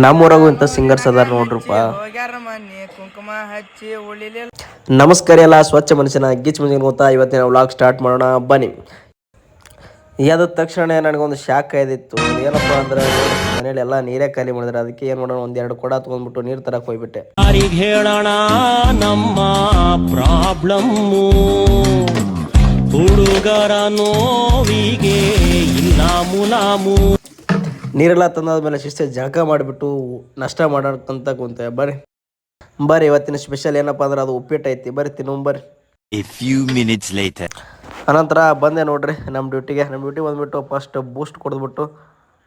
ನಮ್ಮೂರಾಗೂ ಇಂಥ ಸಿಂಗರ್ಸ್ ಅದಾರ ನೋಡ್ರಪ್ಪ. ನಮಸ್ಕಾರ ಎಲ್ಲ ಸ್ವಚ್ಛ ಮನುಷ್ಯನ ಗಿಚ್ ಮುಂಜಿನ ಗೊತ್ತಾ. ಇವತ್ತಿನ ವ್ಲಾಗ್ ಸ್ಟಾರ್ಟ್ ಮಾಡೋಣ ಬನ್ನಿ. ಯಾವ್ದ ತಕ್ಷಣ ನನಗೊಂದು ಶಾಕ್ ಆಯ್ದಿತ್ತು. ಏನಪ್ಪ ಅಂದ್ರೆ ಮನೇಲಿ ಎಲ್ಲ ನೀರೇ ಖಾಲಿ ಮಾಡಿದ್ರೆ, ಅದಕ್ಕೆ ಏನು ಮಾಡೋಣ ಒಂದೆರಡು ಕೊಡ ತೊಗೊಂಡ್ಬಿಟ್ಟು ನೀರು ತರಕ್ಕೆ ಹೋಗ್ಬಿಟ್ಟೆ. ಹೇಳೋಣ ನಮ್ಮ ಪ್ರಾಬ್ಲಮ್ಮು, ಹುಡುಗರ ನೋವಿಗೆ ಇಲ್ಲ ಮುಲಾಮು. ನೀರೆಲ್ಲ ತಂದಾದ್ಮೇಲೆ ಶಿಸ್ತೆ ಜಳಕ ಮಾಡಿಬಿಟ್ಟು ನಾಷ್ಟ ಮಾಡೋಕ್ಕಂತ ಕುಂತೆ. ಬರ್ರಿ ಇವತ್ತಿನ ಸ್ಪೆಷಲ್ ಏನಪ್ಪ ಅಂದ್ರೆ ಅದು ಉಪ್ಪಿಟ್ಟು ಐತಿ. ಬರ್ರಿ ತಿನ್ನು ಬರ್ರಿ. ಅನಂತರ ಬಂದೆ ನೋಡ್ರಿ ನಮ್ಮ ಡ್ಯೂಟಿಗೆ ಬಂದ್ಬಿಟ್ಟು ಫಸ್ಟ್ ಬೂಸ್ಟ್ ಕೊಡ್ಬಿಟ್ಟು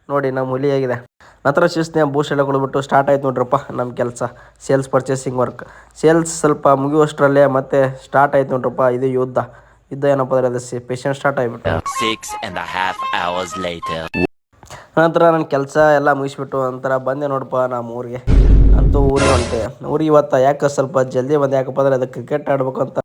ನೋಡಿ ನಮ್ಮ ಹುಲಿ ಆಗಿದೆ. ನಂತರ ಶಿಸ್ತಿನ ಬೂಸ್ಟ್ ಎಲ್ಲ ಕೊಡ್ಬಿಟ್ಟು ಸ್ಟಾರ್ಟ್ ಆಯ್ತು ನೋಡ್ರಪ್ಪ ನಮ್ಮ ಕೆಲಸ. Sales purchasing work. ಸೇಲ್ಸ್ ಸ್ವಲ್ಪ ಮುಗಿಯುವಷ್ಟರಲ್ಲೇ ಮತ್ತೆ ಸ್ಟಾರ್ಟ್ ಆಯ್ತು ನೋಡ್ರಪ್ಪ ಇದು ಯುದ್ಧ ಏನಪ್ಪ ಅಂದ್ರೆ ಅದು ಪೇಷಂಟ್ ಸ್ಟಾರ್ಟ್ ಆಗಿಬಿಟ್ಟು. 6.5 hours later. ನಂತರ ನನ್ನ ಕೆಲಸ ಎಲ್ಲ ಮುಗಿಸ್ಬಿಟ್ಟು ನಂತರ ಬಂದೆ ನೋಡಪ್ಪ ನಮ್ಮ ಊರಿಗೆ. ಅಂತೂ ಊರಿಗೆ ಹೊಂಟೆ. ಊರಿಗೆ ಇವತ್ತು ಯಾಕೆ ಸ್ವಲ್ಪ ಜಲ್ದಿ ಬಂದೆ, ಯಾಕಪ್ಪ ಅಂದ್ರೆ ಅದು ಕ್ರಿಕೆಟ್ ಆಡ್ಬೇಕು ಅಂತ.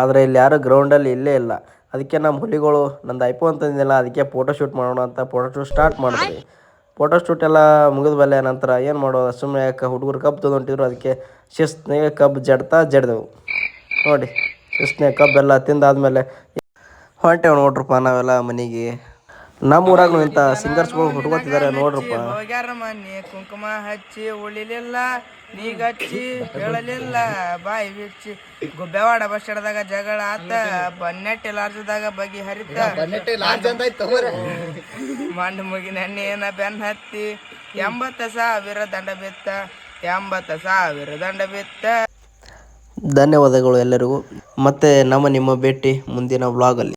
ಆದರೆ ಇಲ್ಲಿ ಯಾರು ಗ್ರೌಂಡಲ್ಲಿ ಇಲ್ಲೇ ಇಲ್ಲ. ಅದಕ್ಕೆ ನಮ್ಮ ಹುಲಿಗಳು ನಂದು ಐಫೋನ್ ಅಂತಂದಿಲ್ಲ, ಅದಕ್ಕೆ ಫೋಟೋ ಶೂಟ್ ಮಾಡೋಣ ಅಂತ ಫೋಟೋ ಶೂಟ್ ಸ್ಟಾರ್ಟ್ ಮಾಡಿದ್ವಿ. ಫೋಟೋ ಶೂಟ್ ಎಲ್ಲ ಮುಗಿದ ಮೇಲೆ ನಂತರ ಏನು ಮಾಡೋದು, ಸುಮ್ಮನೆ ಯಾಕೆ ಹುಡುಗರು ಕಬ್ಬು ತೊಗೊಂಡಿದ್ರು, ಅದಕ್ಕೆ ಶಿಸ್ತಿನಾಗೆ ಕಬ್ಬು ಜಡ್ದೆವು ನೋಡಿ. ಶಿಸ್ತಿನಾಗ ಕಬ್ಬೆಲ್ಲ ತಿಂದಾದ್ಮೇಲೆ ಹೊಂಟೇವು ನೋಡ್ರಪ್ಪ ನಾವೆಲ್ಲ ಮನೆಗೆ. ನಮ್ಮೂರಾಗೂ ಇಂಥ ಸಿಂಗರ್ಸ್ಗಳು ಹುಟ್ಕೋತಿದ್ದಾರೆ ನೋಡ್ರಪ್ಪ. ಮನೆ ಕುಂಕುಮ ಹಚ್ಚಿ ಉಳಿಲಿಲ್ಲ, ನೀಗಚ್ಚಿ ಹೇಳಲಿಲ್ಲ ಬಾಯಿ ಬಿಚ್ಚಿ. ಗುಬ್ಬೆವಾಡ ಬಸ್ ಸ್ಟ್ಯಾಂಡ್ದಾಗ ಜಗಳ ಆತ, ಬನ್ನೆಟ್ಟಿ ಲಾರ್ಜದಾಗ ಬಗೆ ಹರಿತ, ಮಂಡ್ ಮುಗಿನ ಎಣ್ಣೆನ ಬೆನ್ ಹತ್ತಿ, 80,000 ದಂಡ ಬಿತ್ತ, 80,000 ದಂಡ ಬಿತ್ತ. ಧನ್ಯವಾದಗಳು ಎಲ್ಲರಿಗೂ. ಮತ್ತೆ ನಿಮ್ಮ ಭೇಟಿ ಮುಂದಿನ ವ್ಲಾಗಲ್ಲಿ.